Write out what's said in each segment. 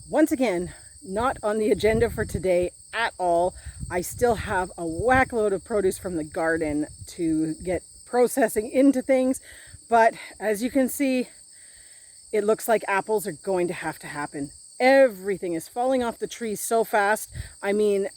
once again, not on the agenda for today at all. I still have a whack load of produce from the garden to get processing into things, but as you can see, it looks like apples are going to have to happen. Everything is falling off the trees so fast. I mean,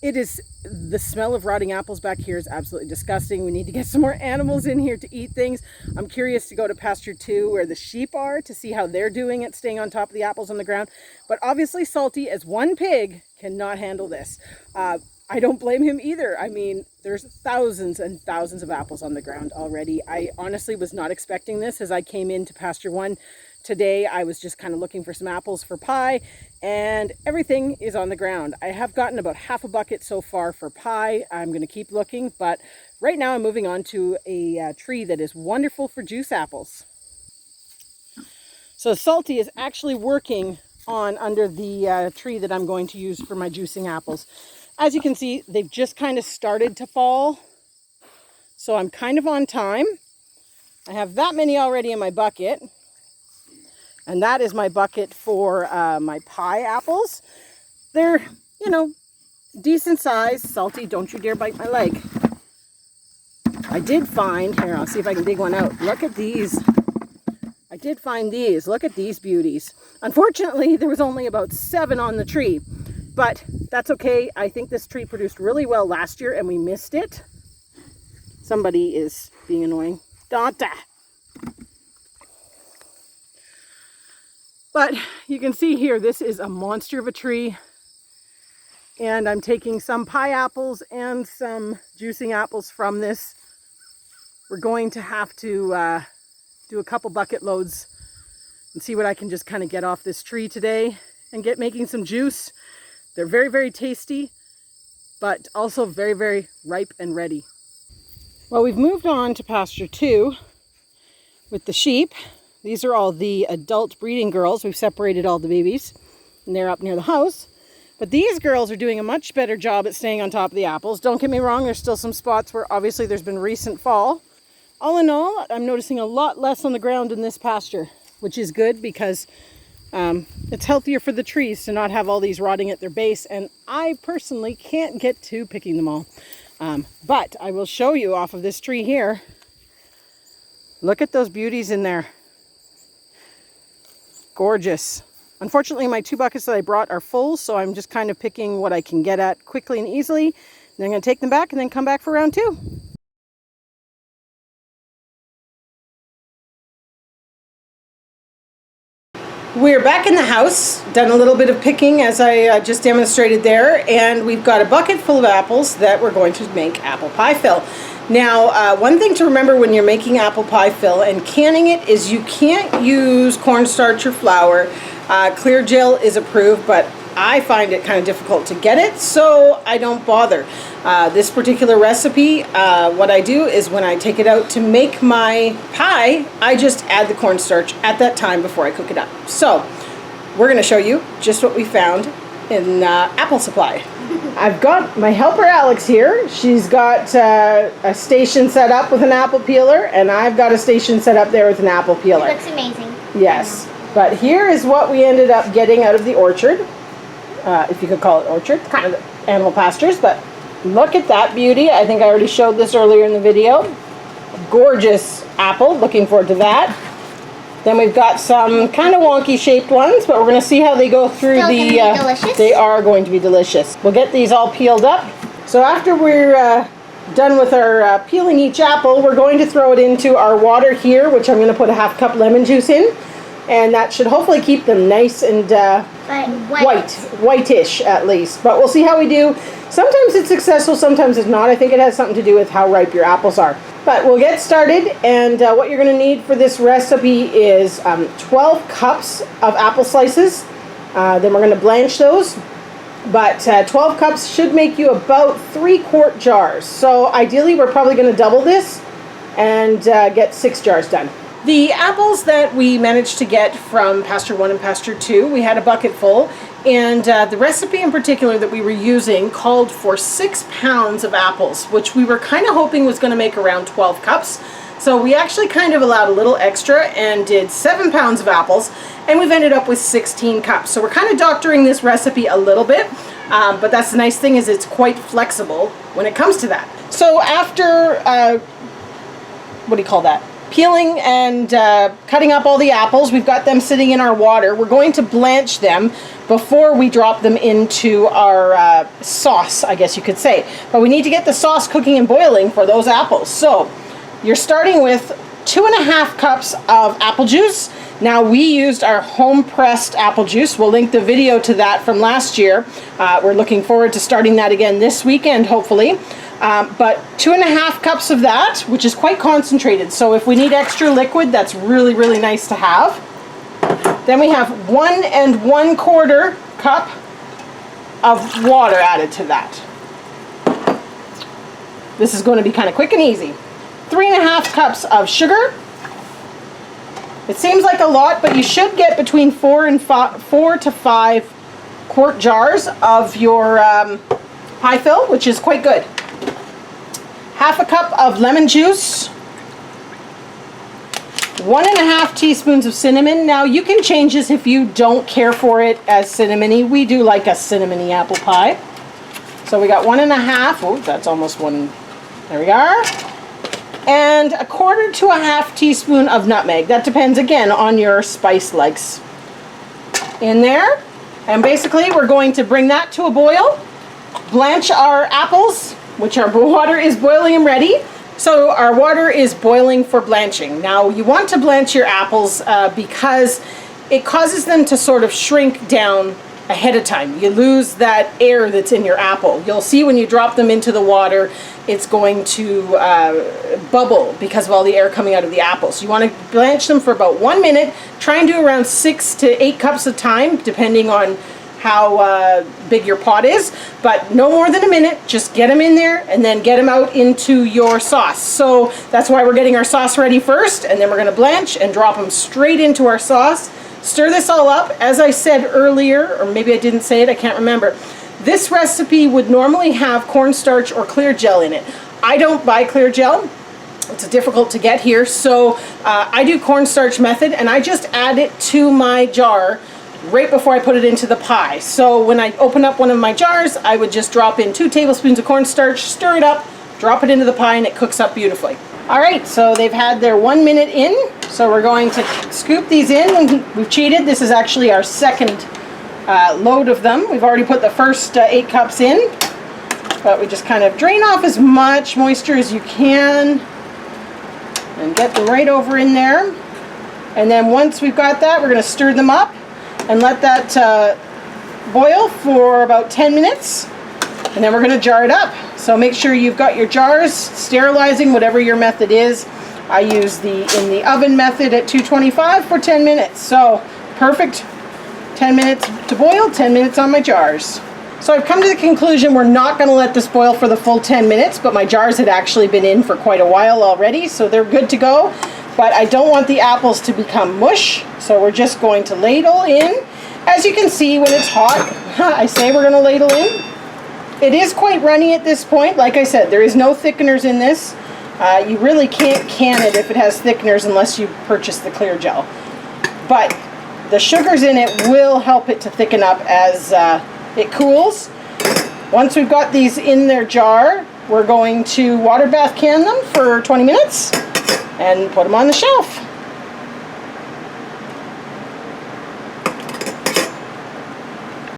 the smell of rotting apples back here is absolutely disgusting. We need to get some more animals in here to eat things. I'm curious to go to pasture 2 where the sheep are to see how they're doing at staying on top of the apples on the ground. But obviously Salty, as one pig, cannot handle this. I don't blame him either. I mean, there's thousands and thousands of apples on the ground already. I honestly was not expecting this. As I came into pasture 1 today, I was just kind of looking for some apples for pie, and everything is on the ground. I have gotten about half a bucket so far for pie. I'm going to keep looking, but right now I'm moving on to a tree that is wonderful for juice apples. So Salty is actually working on under the tree that I'm going to use for my juicing apples. As you can see, they've just kind of started to fall, so I'm kind of on time. I have that many already in my bucket. And that is my bucket for my pie apples. They're, decent size. Salty, don't you dare bite my leg. I did find, here, I'll see if I can dig one out. Look at these. I did find these. Look at these beauties. Unfortunately, there was only about 7 on the tree, but that's okay. I think this tree produced really well last year and we missed it. Somebody is being annoying. Danta. But you can see here, this is a monster of a tree. And I'm taking some pie apples and some juicing apples from this. We're going to have to do a couple bucket loads and see what I can just kind of get off this tree today and get making some juice. They're very, very tasty, but also very, very ripe and ready. Well, we've moved on to pasture 2 with the sheep. These are all the adult breeding girls. We've separated all the babies, and they're up near the house. But these girls are doing a much better job at staying on top of the apples. Don't get me wrong, there's still some spots where obviously there's been recent fall. All in all, I'm noticing a lot less on the ground in this pasture, which is good because it's healthier for the trees to not have all these rotting at their base. And I personally can't get to picking them all. But I will show you off of this tree here. Look at those beauties in there. Gorgeous. Unfortunately, my 2 buckets that I brought are full, so I'm just kind of picking what I can get at quickly and easily. And then I'm going to take them back and then come back for round 2. We're back in the house, done a little bit of picking as I just demonstrated there, and we've got a bucket full of apples that we're going to make apple pie fill. Now, one thing to remember when you're making apple pie fill and canning it is you can't use cornstarch or flour. Clear gel is approved, but I find it kind of difficult to get it, so I don't bother. This particular recipe, what I do is when I take it out to make my pie, I just add the cornstarch at that time before I cook it up. So, we're going to show you just what we found in Apple Supply. I've got my helper Alex here. She's got a station set up with an apple peeler, and I've got a station set up there with an apple peeler. It looks amazing. Yes, but here is what we ended up getting out of the orchard, if you could call it orchard, kind of the animal pastures, but look at that beauty. I think I already showed this earlier in the video. Gorgeous apple, looking forward to that. Then we've got some kind of wonky shaped ones, but we're going to see how they go through delicious. They are going to be delicious. We'll get these all peeled up. So after we're done with our peeling each apple, we're going to throw it into our water here, which I'm going to put a ½ cup lemon juice in. And that should hopefully keep them nice and whitish at least. But we'll see how we do. Sometimes it's successful, sometimes it's not. I think it has something to do with how ripe your apples are. But we'll get started, and what you're going to need for this recipe is 12 cups of apple slices. Then we're going to blanch those. But 12 cups should make you about 3-quart jars. So ideally, we're probably going to double this and get 6 jars done. The apples that we managed to get from pasture 1 and pasture 2, we had a bucket full, and the recipe in particular that we were using called for 6 pounds of apples, which we were kind of hoping was going to make around 12 cups. So we actually kind of allowed a little extra and did 7 pounds of apples, and we've ended up with 16 cups. So we're kind of doctoring this recipe a little bit, but that's the nice thing, is it's quite flexible when it comes to that. So after, what do you call that? Peeling and cutting up all the apples, we've got them sitting in our water. We're going to blanch them before we drop them into our sauce, I guess you could say. But we need to get the sauce cooking and boiling for those apples. So you're starting with 2.5 cups of apple juice. Now we used our home pressed apple juice. We'll link the video to that from last year. We're looking forward to starting that again this weekend, hopefully. But 2.5 cups of that, which is quite concentrated. So if we need extra liquid, that's really, really nice to have. Then we have 1 1/4 cup of water added to that. This is going to be kind of quick and easy. 3.5 cups of sugar. It seems like a lot, but you should get between 4 to 5 quart jars of your pie fill, which is quite good. 1/2 cup of lemon juice. 1.5 teaspoons of cinnamon. Now you can change this if you don't care for it as cinnamony. We do like a cinnamony apple pie. So we got 1.5. Oh, that's almost 1. There we are. And 1/4 to 1/2 teaspoon of nutmeg. That depends again on your spice likes in there. And basically we're going to bring that to a boil. Blanch our apples, which our water is boiling and ready. So our water is boiling for blanching. Now you want to blanch your apples because it causes them to sort of shrink down ahead of time. You lose that air that's in your apple. You'll see when you drop them into the water, it's going to bubble because of all the air coming out of the apple. So you want to blanch them for about 1 minute. Try and do around 6 to 8 cups of time, depending on how big your pot is, but no more than a minute. Just get them in there and then get them out into your sauce. So that's why we're getting our sauce ready first, and then we're going to blanch and drop them straight into our sauce. Stir this all up. As I said earlier, or maybe I didn't say it, I can't remember, this recipe would normally have cornstarch or clear gel in it. I don't buy clear gel. It's difficult to get here, so I do cornstarch method, and I just add it to my jar right before I put it into the pie. So when I open up one of my jars, I would just drop in 2 tablespoons of cornstarch, stir it up, drop it into the pie, and it cooks up beautifully. All right, so they've had their 1 minute in, so we're going to scoop these in, and we've cheated. This is actually our second load of them. We've already put the first 8 cups in, but we just kind of drain off as much moisture as you can and get them right over in there. And then once we've got that, we're going to stir them up and let that boil for about 10 minutes, and then we're going to jar it up. So make sure you've got your jars, sterilizing, whatever your method is. I use in the oven method at 225 for 10 minutes. So perfect, 10 minutes to boil, 10 minutes on my jars. So I've come to the conclusion we're not going to let this boil for the full 10 minutes, but my jars had actually been in for quite a while already, so they're good to go. But I don't want the apples to become mush, so we're just going to ladle in. As you can see, when it's hot, I say we're going to ladle in. It is quite runny at this point. Like I said, there is no thickeners in this. You really can't can it if it has thickeners unless you purchase the clear gel. But the sugars in it will help it to thicken up as it cools. Once we've got these in their jar, we're going to water bath can them for 20 minutes and put them on the shelf.